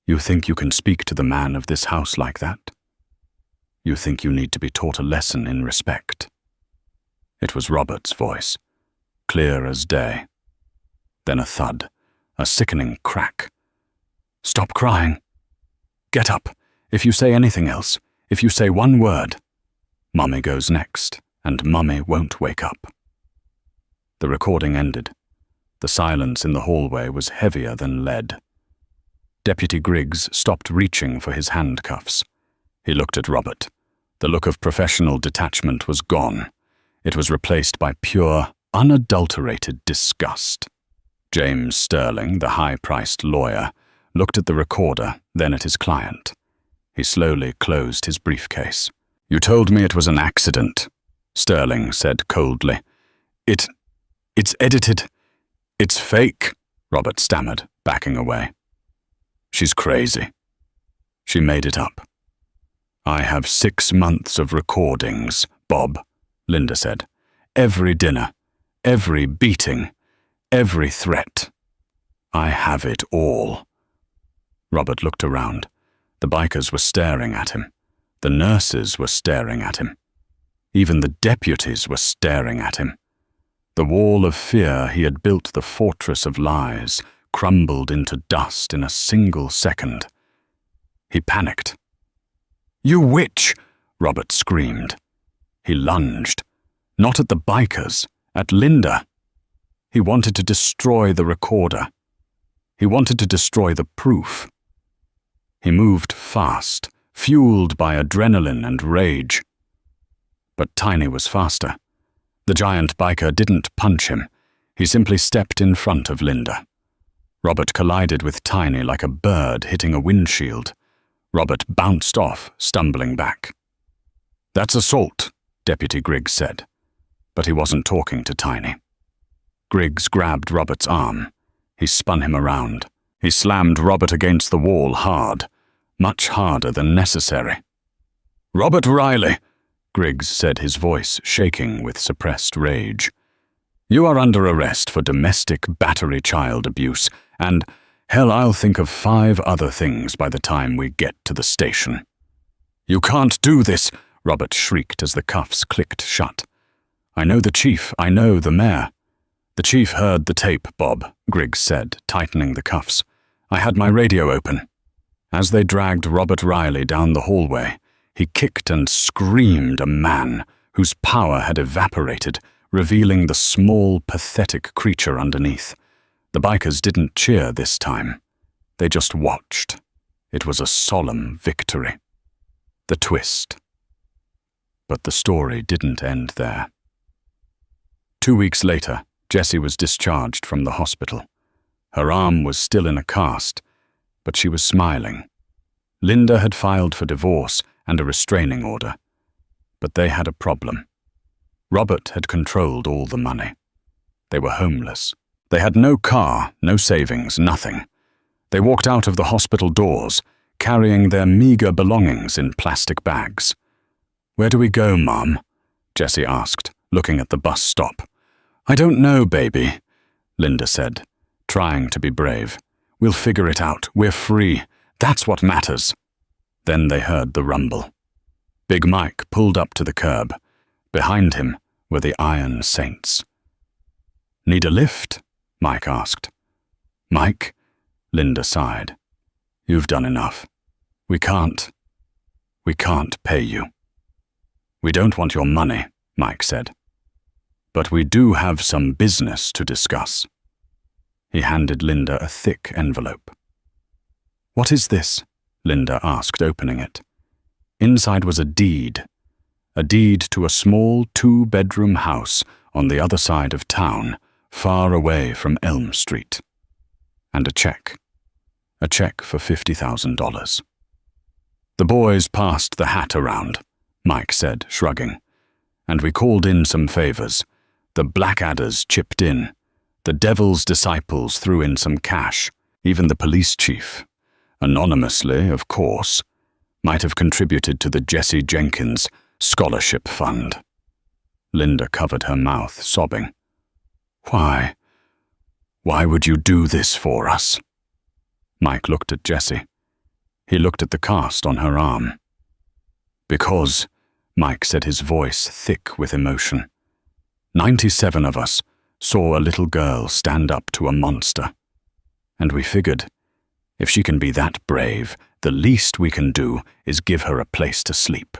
"You think you can speak to the man of this house like that? You think you need to be taught a lesson in respect?" It was Robert's voice, clear as day. Then a thud, a sickening crack. "Stop crying. Get up. If you say anything else, if you say one word, Mummy goes next, and Mummy won't wake up." The recording ended. The silence in the hallway was heavier than lead. Deputy Griggs stopped reaching for his handcuffs. He looked at Robert. The look of professional detachment was gone. It was replaced by pure, unadulterated disgust. James Sterling, the high-priced lawyer, looked at the recorder, then at his client. He slowly closed his briefcase. "You told me it was an accident," Sterling said coldly. It's edited. It's fake," Robert stammered, backing away. "She's crazy. She made it up." "I have 6 months of recordings, Bob," Linda said. "Every dinner, every beating, every threat. I have it all." Robert looked around. The bikers were staring at him. The nurses were staring at him. Even the deputies were staring at him. The wall of fear he had built, the fortress of lies, crumbled into dust in a single second. He panicked. "You witch!" Robert screamed. He lunged, not at the bikers, at Linda. He wanted to destroy the recorder. He wanted to destroy the proof. He moved fast, fueled by adrenaline and rage. But Tiny was faster. The giant biker didn't punch him. He simply stepped in front of Linda. Robert collided with Tiny like a bird hitting a windshield. Robert bounced off, stumbling back. "That's assault," Deputy Griggs said. But he wasn't talking to Tiny. Griggs grabbed Robert's arm. He spun him around. He slammed Robert against the wall hard, much harder than necessary. "Robert Riley," Griggs said, his voice shaking with suppressed rage. "You are under arrest for domestic battery child abuse, and, hell, I'll think of 5 other things by the time we get to the station." "You can't do this," Robert shrieked as the cuffs clicked shut. "I know the chief, I know the mayor." "The chief heard the tape, Bob," Griggs said, tightening the cuffs. "I had my radio open." As they dragged Robert Riley down the hallway, he kicked and screamed a man whose power had evaporated, revealing the small, pathetic creature underneath. The bikers didn't cheer this time. They just watched. It was a solemn victory. The twist. But the story didn't end there. 2 weeks later, Jessie was discharged from the hospital. Her arm was still in a cast, but she was smiling. Linda had filed for divorce and a restraining order. But they had a problem. Robert had controlled all the money. They were homeless. They had no car, no savings, nothing. They walked out of the hospital doors, carrying their meager belongings in plastic bags. "Where do we go, Mom?" Jessie asked, looking at the bus stop. "I don't know, baby," Linda said, trying to be brave. "We'll figure it out. We're free. That's what matters." Then they heard the rumble. Big Mike pulled up to the curb. Behind him were the Iron Saints. "Need a lift?" Mike asked. "Mike?" Linda sighed. "You've done enough. We can't pay you. We don't want your money, Mike said. But we do have some business to discuss. He handed Linda a thick envelope. What is this? Linda asked, opening it. Inside was a deed to a small 2-bedroom house on the other side of town, far away from Elm Street. And a check for $50,000. The boys passed the hat around, Mike said, shrugging. And we called in some favors. The Blackadders chipped in. The Devil's Disciples threw in some cash. Even the police chief, anonymously, of course, might have contributed to the Jesse Jenkins Scholarship Fund. Linda covered her mouth, sobbing. Why would you do this for us? Mike looked at Jesse. He looked at the cast on her arm. Because, Mike said, his voice thick with emotion, 97 of us saw a little girl stand up to a monster. And we figured, if she can be that brave, the least we can do is give her a place to sleep.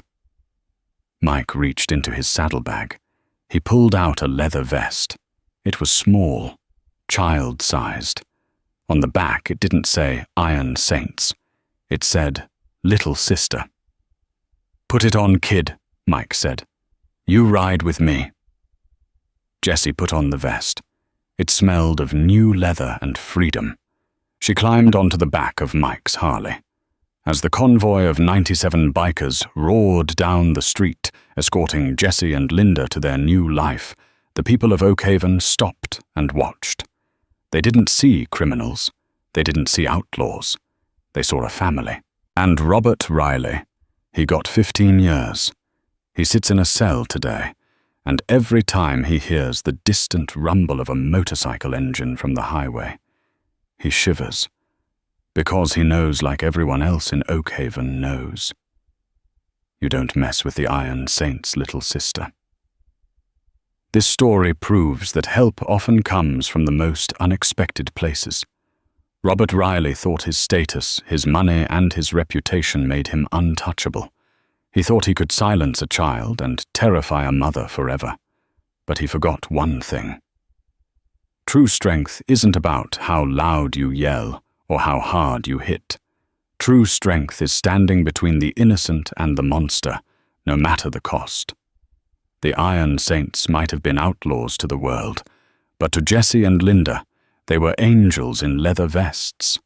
Mike reached into his saddlebag. He pulled out a leather vest. It was small, child-sized. On the back, it didn't say Iron Saints. It said, Little Sister. Put it on, kid, Mike said. You ride with me. Jessie put on the vest. It smelled of new leather and freedom. She climbed onto the back of Mike's Harley. As the convoy of 97 bikers roared down the street, escorting Jessie and Linda to their new life, the people of Oakhaven stopped and watched. They didn't see criminals. They didn't see outlaws. They saw a family. And Robert Riley. He got 15 years. He sits in a cell today, and every time he hears the distant rumble of a motorcycle engine from the highway, he shivers, because he knows, like everyone else in Oakhaven knows. You don't mess with the Iron Saints, little sister. This story proves that help often comes from the most unexpected places. Robert Riley thought his status, his money, and his reputation made him untouchable. He thought he could silence a child and terrify a mother forever. But he forgot one thing. True strength isn't about how loud you yell or how hard you hit. True strength is standing between the innocent and the monster, no matter the cost. The Iron Saints might have been outlaws to the world, but to Jessie and Linda, they were angels in leather vests.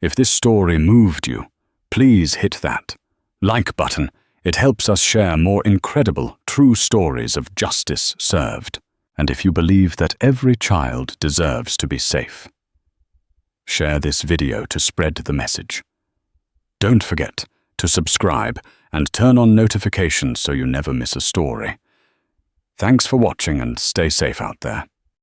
If this story moved you, please hit that like button. It helps us share more incredible, true stories of justice served. And if you believe that every child deserves to be safe, share this video to spread the message. Don't forget to subscribe and turn on notifications so you never miss a story. Thanks for watching and stay safe out there.